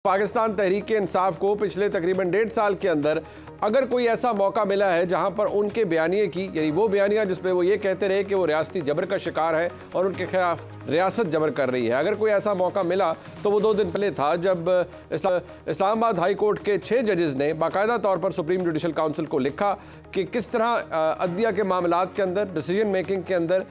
पाकिस्तान तहरीक इंसाफ को पिछले तकरीबन 1.5 साल के अंदर अगर कोई ऐसा मौका मिला है जहां पर उनके बयानिए की यानी वो बयानिया जिसमें वो ये कहते रहे कि वो रियासती जबर का शिकार है और उनके खिलाफ रियासत जबर कर रही है, अगर कोई ऐसा मौका मिला तो वो 2 दिन पहले था जब इस्लामाबाद हाई कोर्ट के 6 जजेस ने बाकायदा तौर पर सुप्रीम जुडिशल काउंसिल को लिखा कि किस तरह अदलिया के मामलात के अंदर डिसीजन मेकिंग के अंदर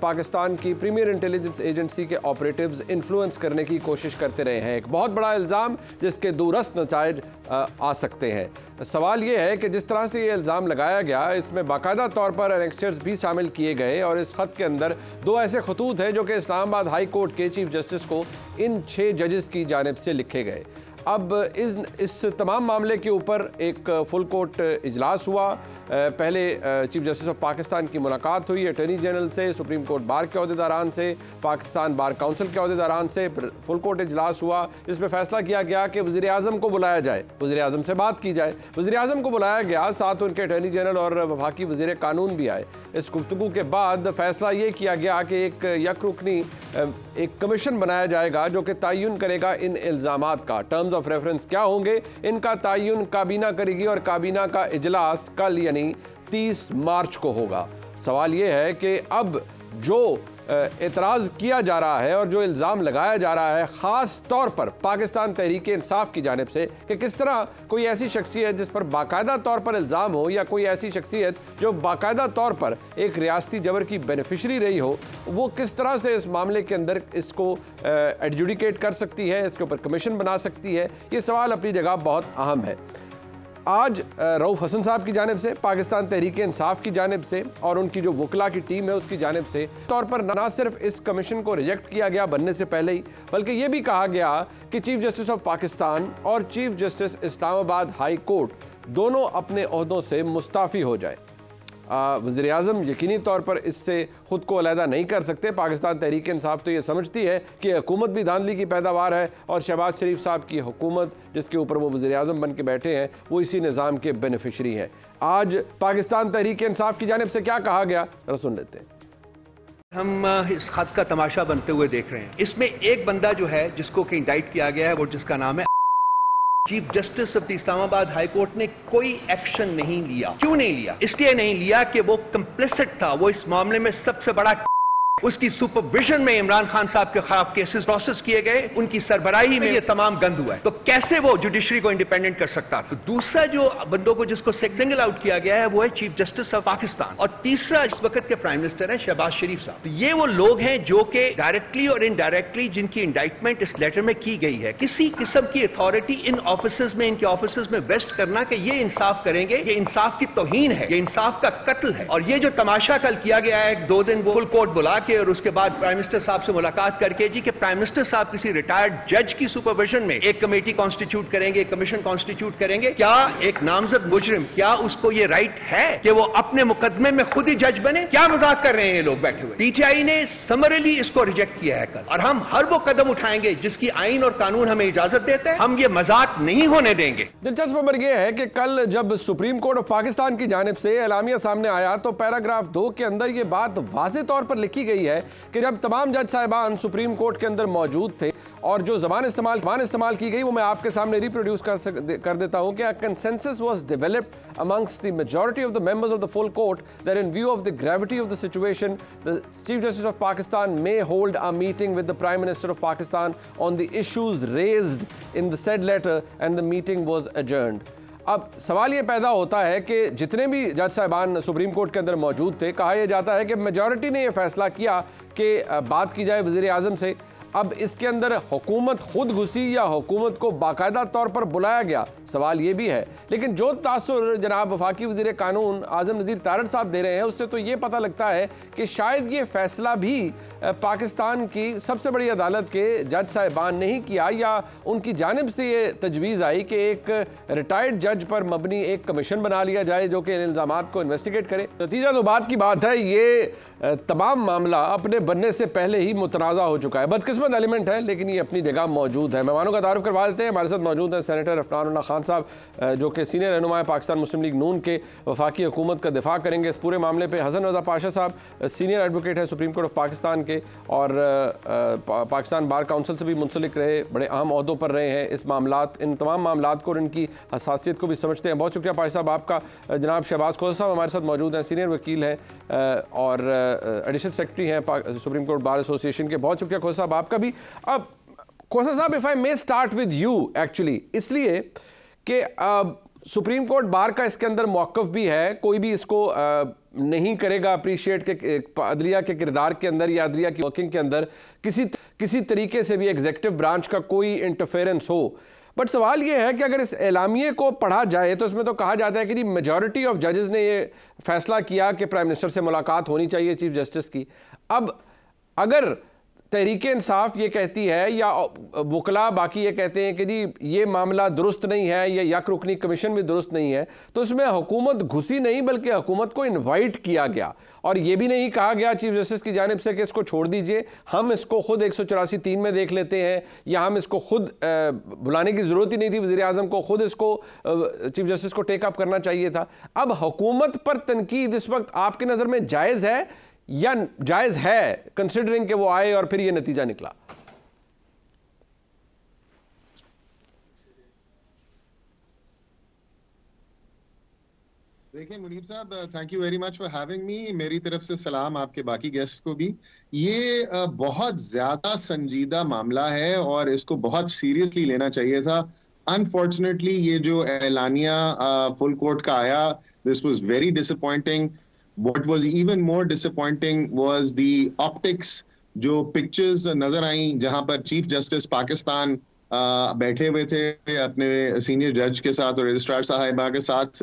पाकिस्तान की प्रीमियर इंटेलिजेंस एजेंसी के ऑपरेटिव्स इन्फ्लुएंस करने की कोशिश करते रहे हैं। एक बहुत बड़ा इल्ज़ाम जिसके दूरस्त नताइज आ सकते हैं। सवाल ये है कि जिस तरह से ये इल्ज़ाम लगाया गया इसमें बाकायदा तौर पर एनेक्स्चर्स भी शामिल किए गए और इस खत के अंदर 2 ऐसे खतूत हैं जो कि इस्लामाबाद हाई कोर्ट के चीफ जस्टिस को इन 6 जजेस की जानिब से लिखे गए। अब इस तमाम मामले के ऊपर एक फुल कोर्ट इजलास हुआ। पहले चीफ जस्टिस ऑफ पाकिस्तान की मुलाकात हुई अटॉर्नी जनरल से, सुप्रीम कोर्ट बार के अहदेदारान से, पाकिस्तान बार काउंसिल के अहदेदारान से फुल कोर्ट इजलास हुआ जिसमें फैसला किया गया कि वज़ीर आज़म को बुलाया जाए, वज़ीर आज़म से बात की जाए। वज़ीर आज़म को बुलाया गया, साथ उनके अटॉर्नी जनरल और वफाकी वज़ीर कानून भी आए। इस गुफ्तगू के बाद फैसला ये किया गया कि एक यकरुकनी एक कमीशन बनाया जाएगा जो कि तयन करेगा इन इल्ज़ामात का, टर्म्स ऑफ रेफरेंस क्या होंगे इनका तयन काबीना करेगी और काबीना का इजलास कल यानी 30 मार्च को होगा। सवाल ये है कि अब जो एतराज़ किया जा रहा है और जो इल्ज़ाम लगाया जा रहा है ख़ास तौर पर पाकिस्तान तहरीक इंसाफ की जानिब से कि किस तरह कोई ऐसी शख्सियत जिस पर बाकायदा तौर पर इल्ज़ाम हो या कोई ऐसी शख्सियत जो बाकायदा तौर पर एक रियासती जबर की बेनिफिशरी रही हो, वो किस तरह से इस मामले के अंदर इसको एडजुडिकेट कर सकती है, इसके ऊपर कमीशन बना सकती है। ये सवाल अपनी जगह बहुत अहम है। आज रऊफ़ हसन साहब की जानिब से, पाकिस्तान तहरीक इंसाफ की जानिब से और उनकी जो वकला की टीम है उसकी जानिब से तौर पर ना सिर्फ इस कमीशन को रिजेक्ट किया गया बनने से पहले ही, बल्कि ये भी कहा गया कि चीफ जस्टिस ऑफ पाकिस्तान और chief justice Islamabad high court दोनों अपने ओहदों से मुस्ताफ़ी हो जाए। वज़ीर आज़म यकीनी तौर पर इससे ख़ुद को अलहदा नहीं कर सकते। पाकिस्तान तहरीक इंसाफ तो ये समझती है कि हुकूमत भी धांधली की पैदावार है और शहबाज शरीफ साहब की हुकूमत जिसके ऊपर वो वज़ीर आज़म बन के बैठे हैं वो इसी निज़ाम के बेनिफिशरी हैं। आज पाकिस्तान तहरीक इंसाफ की जानिब से क्या कहा गया जरा सुन लेते हैं। हम इस खत का तमाशा बनते हुए देख रहे हैं। इसमें एक बंदा जो है जिसको कि इंडाइट किया गया है वो जिसका नाम है chief justice of Islamabad high court ने कोई एक्शन नहीं लिया। क्यों नहीं लिया? इसलिए नहीं लिया कि वो कंप्लिसिट था, वो इस मामले में सबसे बड़ा उसकी सुपरविजन में इमरान खान साहब के खिलाफ केसेस प्रोसेस किए गए, उनकी सरबराही में ये तमाम गंद हुआ है। तो कैसे वो जुडिशरी को इंडिपेंडेंट कर सकता? तो दूसरा जो बंदों को जिसको सिंगल आउट किया गया है वो है चीफ जस्टिस ऑफ पाकिस्तान और तीसरा इस वक्त के प्राइम मिनिस्टर है शहबाज शरीफ साहब। तो ये वो लोग हैं जो कि डायरेक्टली और इनडायरेक्टली जिनकी इंडाइटमेंट इस लेटर में की गई है। किसी किस्म की अथॉरिटी इन ऑफिस में, इनके ऑफिस में वेस्ट करना कि ये इंसाफ करेंगे, ये इंसाफ की तौहीन है, ये इंसाफ का कत्ल है। और ये जो तमाशा कल किया गया है 2 दिन फुल कोर्ट बुला के और उसके बाद प्राइम मिनिस्टर साहब से मुलाकात करके जी कि प्राइम मिनिस्टर साहब किसी रिटायर्ड जज की सुपरविजन में एक कमेटी कॉन्स्टिट्यूट करेंगे, एक कमीशन कॉन्स्टिट्यूट करेंगे। क्या एक नामजद मुजरिम, क्या उसको ये राइट है कि वो अपने मुकदमे में खुद ही जज बने? क्या मजाक कर रहे हैं ये लोग बैठे हुए? पीटीआई ने समरली इसको रिजेक्ट किया है कल और हम हर वो कदम उठाएंगे जिसकी आइन और कानून हमें इजाजत देते हैं। हम ये मजाक नहीं होने देंगे। दिलचस्प खबर यह है कि कल जब सुप्रीम कोर्ट ऑफ पाकिस्तान की जानिब से एलामिया सामने आया तो पैराग्राफ 2 के अंदर यह बात वाज़ेह तौर पर लिखी गई है कि जब तमाम जज साहिबान सुप्रीम कोर्ट के अंदर मौजूद थे और जो ज़बान इस्तेमाल की गई वो मैं आपके सामने रिप्रोड्यूस कर देता हूं कि a consensus was developed amongst the majority of the members of the full court that in view of the gravity of the situation the Chief Justice of Pakistan may hold a meeting with the Prime Minister of Pakistan on the issues raised in the said letter and the meeting was adjourned। अब सवाल ये पैदा होता है कि जितने भी जज साहिबान सुप्रीम कोर्ट के अंदर मौजूद थे, कहा यह जाता है कि मेजॉरिटी ने यह फैसला किया कि बात की जाए वज़ीर आज़म से। अब इसके अंदर हुकूमत खुद घुसी या हुकूमत को बाकायदा तौर पर बुलाया गया, सवाल ये भी है। लेकिन जो तासुर जनाब वफाकी वज़ीर कानून आज़म नज़ीर तारड़ साहब दे रहे हैं उससे तो ये पता लगता है कि शायद ये फैसला भी पाकिस्तान की सबसे बड़ी अदालत के जज साहिबान ने ही किया या उनकी जानिब से ये तजवीज़ आई कि एक रिटायर्ड जज पर मबनी एक कमीशन बना लिया जाए जो कि इन इल्ज़ामात को इन्वेस्टिगेट करे। नतीजा तो बात की बात है, ये तमाम मामला अपने बनने से पहले ही मुतनाज़ा हो चुका है। बदकिस्मती नेस्बत एलिमेंट है, लेकिन ये अपनी जगह मौजूद है। मेहमानों का तारुफ करवा देते हैं। हमारे साथ मौजूद हैं सेनेटर अफनान खान साहब, जो कि सीनियर रहनुमा पाकिस्तान मुस्लिम लीग नून के, वफाकी हुकूमत का दिफा करेंगे इस पूरे मामले पर। हसन रजा पाशा साहब सीनियर एडवोकेट है सुप्रीम कोर्ट ऑफ पाकिस्तान के, और पाकिस्तान बार काउंसिल से भी मुंसलिक रहे, बड़े अहम ओहदों पर रहे हैं। इस मामलात, इन तमाम मामलात को और इनकी हसासियत को भी समझते हैं। बहुत शुक्रिया पाशा साहब आपका। जनाब शहबाज खोसा साहब हमारे साथ मौजूद हैं, सीनियर वकील हैं और एडिशनल सेक्रेटरी हैं सुप्रीम कोर्ट बार एसोसिएशन के। बहुत शुक्रिया खोसा साहब आपका भी। अब खोसा साहब, if I may start with you actually, इसलिए कि सुप्रीम कोर्ट बार का इसके अंदर मौक़िफ़ भी है, कोई भी इसको नहीं करेगा अप्रिशिएट के अदलिया के किरदार के अंदर या अदलिया की वर्किंग के अंदर किसी तरीके से भी एग्जीक्यूटिव ब्रांच का कोई इंटरफेरेंस हो। बट सवाल ये है कि अगर इस एलामिये को पढ़ा जाए तो इसमें तो कहा जाता है कि मेजॉरिटी ऑफ जजेस ने ये फैसला किया कि प्राइम मिनिस्टर से मुलाकात होनी चाहिए चीफ जस्टिस की। अब अगर तहरीक इंसाफ ये कहती है या वकला बाकी ये कहते हैं कि जी ये मामला दुरुस्त नहीं है, ये यक रुकनी कमीशन भी दुरुस्त नहीं है, तो इसमें हुकूमत घुसी नहीं बल्कि हुकूमत को इनवाइट किया गया और ये भी नहीं कहा गया चीफ जस्टिस की जानिब से कि इसको छोड़ दीजिए, हम इसको खुद 184(3) में देख लेते हैं, या हम इसको खुद बुलाने की ज़रूरत ही नहीं थी वज़ीर आज़म को, खुद इसको चीफ जस्टिस को टेकअप करना चाहिए था। अब हुकूमत पर तनकीद इस वक्त आपकी नज़र में जायज़ है या जायज है, कंसिडरिंग कि वो आए और फिर ये नतीजा निकला? देखिए मुनीब साहब, thank you very much for having me. मेरी तरफ से सलाम आपके बाकी गेस्ट को भी। ये बहुत ज्यादा संजीदा मामला है और इसको बहुत सीरियसली लेना चाहिए था। अनफॉर्चुनेटली ये जो एलानिया फुल कोर्ट का आया, this was very disappointing. What was even more disappointing was the optics, जो पिक्चर्स नजर आई जहां पर चीफ जस्टिस पाकिस्तान बैठे हुए थे अपने सीनियर जज के साथ और रजिस्ट्रार साहिबा के साथ,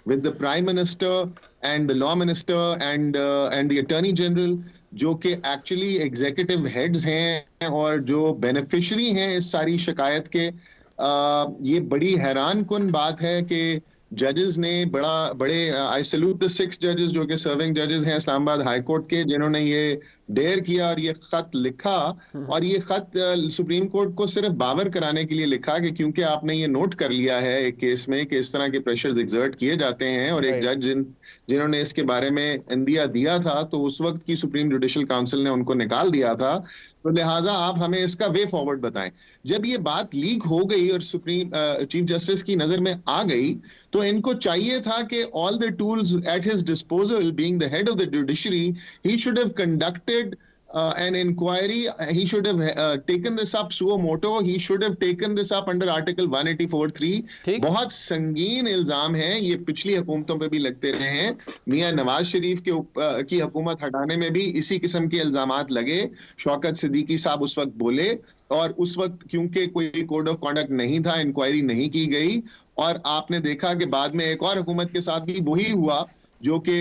with the prime minister and the law minister and the attorney general, जो कि एक्चुअली एग्जीक्यूटिव हेड्स हैं और जो बेनिफिशरी हैं इस सारी शिकायत के। ये बड़ी हैरान कुन बात है कि जजेस ने बड़े आई सैल्यूट द 6 जजेस जो कि सर्विंग जजेस हैं इस्लामाबाद हाई कोर्ट के, जिन्होंने ये डेयर किया और ये खत लिखा। और ये खत सुप्रीम कोर्ट को सिर्फ बावर कराने के लिए लिखा कि क्योंकि आपने ये नोट कर लिया है एक केस में कि इस तरह के प्रेशर्स एग्जर्ट किए जाते हैं, और एक जज जिन्होंने इसके बारे में इंदिया दिया था तो उस वक्त की सुप्रीम जुडिशल काउंसिल ने उनको निकाल दिया था, तो लिहाजा आप हमें इसका वे फॉरवर्ड बताएं। जब ये बात लीक हो गई और सुप्रीम चीफ जस्टिस की नजर में आ गई तो इनको चाहिए था कि all the tools at his disposal, being the head of the judiciary, he should have conducted an inquiry. He should have taken this up suo moto. He should have taken this up under Article 184(3). बहुत संगीन इल्जाम है, ये पिछली हुकूमतों पे भी लगते रहे हैं। मियां नवाज शरीफ की हुकूमत हटाने में भी इसी किस्म के इल्जामात लगे। शौकत सिद्दीकी साहब उस वक्त बोले और उस वक्त क्योंकि कोई कोड ऑफ कॉन्डक्ट नहीं था, इंक्वायरी नहीं की गई, और आपने देखा कि बाद में एक और हुकूमत के साथ भी वही हुआ जो कि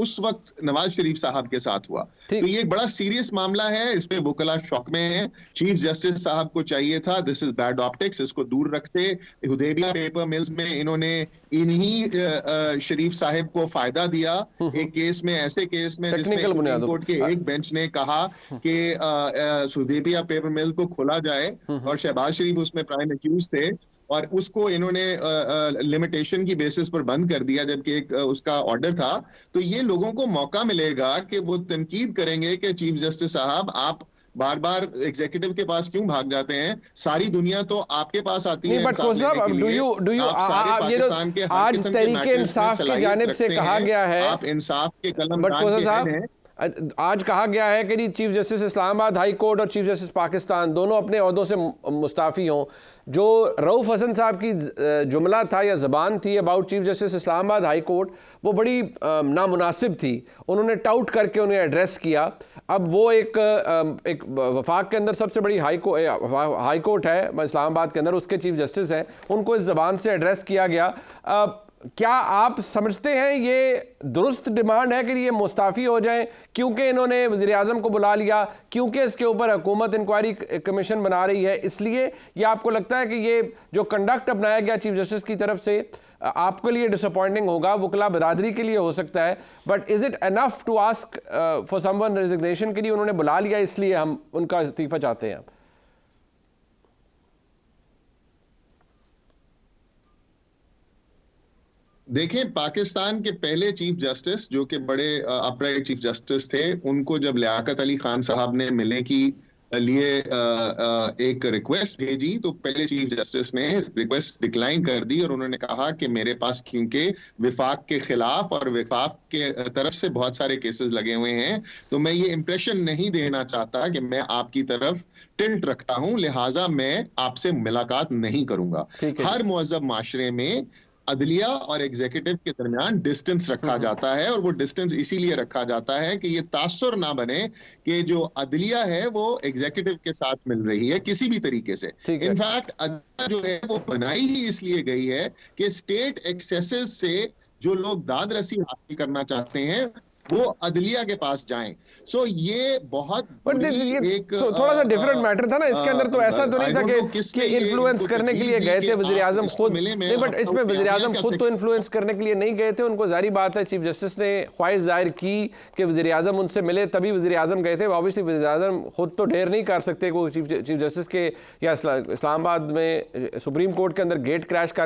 उस वक्त नवाज शरीफ साहब के साथ हुआ। तो ये बड़ा सीरियस मामला है, इस पे वकला शौक में है। चीफ जस्टिस साहब को चाहिए था, दिस इज बैड ऑप्टिक्स, इसको दूर रखते। हुदैबिया पेपर मिल्स में इन्होंने इन्हीं शरीफ साहब को फायदा दिया एक केस में, ऐसे केस में जिसमें सुप्रीम कोर्ट के एक बेंच ने कहा कि हुदैबिया पेपर मिल को खोला जाए और शहबाज शरीफ उसमें प्राइम एक्यूज थे, और उसको इन्होंने लिमिटेशन की बेसिस पर बंद कर दिया जबकि एक उसका ऑर्डर था। तो ये लोगों को मौका मिलेगा कि वो तनकीद करेंगे कि चीफ जस्टिस साहब आप बार बार एग्जीक्यूटिव के पास क्यों भाग जाते हैं, सारी दुनिया तो आपके पास आती है। आज तहरीक इंसाफ की जानिब से कहा गया है, आप इंसाफ के कलम हैं। आज कहा गया है कि जी chief justice Islamabad high court और चीफ जस्टिस पाकिस्तान दोनों अपने ओहदों से मुस्ताफ़ी हों। जो रऊफ़ हसन साहब की जुमला था या ज़बान थी about chief justice Islamabad high court, वो बड़ी नामुनासिब थी, उन्होंने टाउट करके उन्हें एड्रेस किया। अब वो एक वफाक के अंदर सबसे बड़ी हाई कोर्ट है इस्लामाबाद के अंदर, उसके चीफ जस्टिस हैं, उनको इस ज़बान से एड्रेस किया गया। क्या आप समझते हैं ये दुरुस्त डिमांड है कि ये मुस्ताफ़ी हो जाएं क्योंकि इन्होंने वज़ीर-ए-आज़म को बुला लिया, क्योंकि इसके ऊपर हुकूमत इंक्वायरी कमीशन बना रही है, इसलिए या आपको लगता है कि ये जो कंडक्ट अपनाया गया चीफ जस्टिस की तरफ से आपके लिए डिसअपॉइंटिंग होगा, वकला बरादरी के लिए हो सकता है, but is it enough to ask for someone resignation के लिए उन्होंने बुला लिया इसलिए हम उनका इस्तीफा चाहते हैं? देखें, पाकिस्तान के पहले चीफ जस्टिस जो कि बड़े अपराइट चीफ जस्टिस थे, उनको जब लियाकत अली खान साहब ने मिलने की लिए एक रिक्वेस्ट भेजी तो पहले चीफ जस्टिस ने रिक्वेस्ट डिक्लाइन कर दी और उन्होंने कहा कि मेरे पास क्योंकि विफाक के खिलाफ और विफाक के तरफ से बहुत सारे केसेस लगे हुए हैं, तो मैं ये इंप्रेशन नहीं देना चाहता कि मैं आपकी तरफ टिल्ट रखता हूं, लिहाजा मैं आपसे मुलाकात नहीं करूंगा। हर मुअज़्ज़ब माशरे में अदलिया और एग्जीक्यूटिव के दरमियान डिस्टेंस रखा जाता है और वो डिस्टेंस इसीलिए रखा जाता है कि ये तासुर ना बने कि जो अदलिया है वो एग्जीक्यूटिव के साथ मिल रही है किसी भी तरीके से। इनफैक्ट अदलिया जो है वो बनाई ही इसलिए गई है कि स्टेट एक्सेसेस से जो लोग दाद रसी हासिल करना चाहते हैं वो अदलिया के पास जाएं। सो ये बहुत एक थोड़ा सा डिफरेंट मैटर था ना इसके अंदर, तो ऐसा तो नहीं था कि इन्फ्लुएंस करने के लिए गए थे वज़ीर-ए-आज़म खुद नहीं, बट इसमें वज़ीर-ए-आज़म खुद तो इन्फ्लुएंस करने के लिए नहीं गए थे। उनको जारी बात है चीफ जस्टिस ने ख्वाहिश जाहिर की कि वज़ीर-ए-आज़म उनसे मिले तभी वज़ीर-ए-आज़म गए थे। ऑब्वियसली वज़ीर-ए-आज़म खुद तो ढेर नहीं कर सकते कोई चीफ जस्टिस के, या इस्लामाबाद में सुप्रीम कोर्ट के अंदर गेट क्रैश कर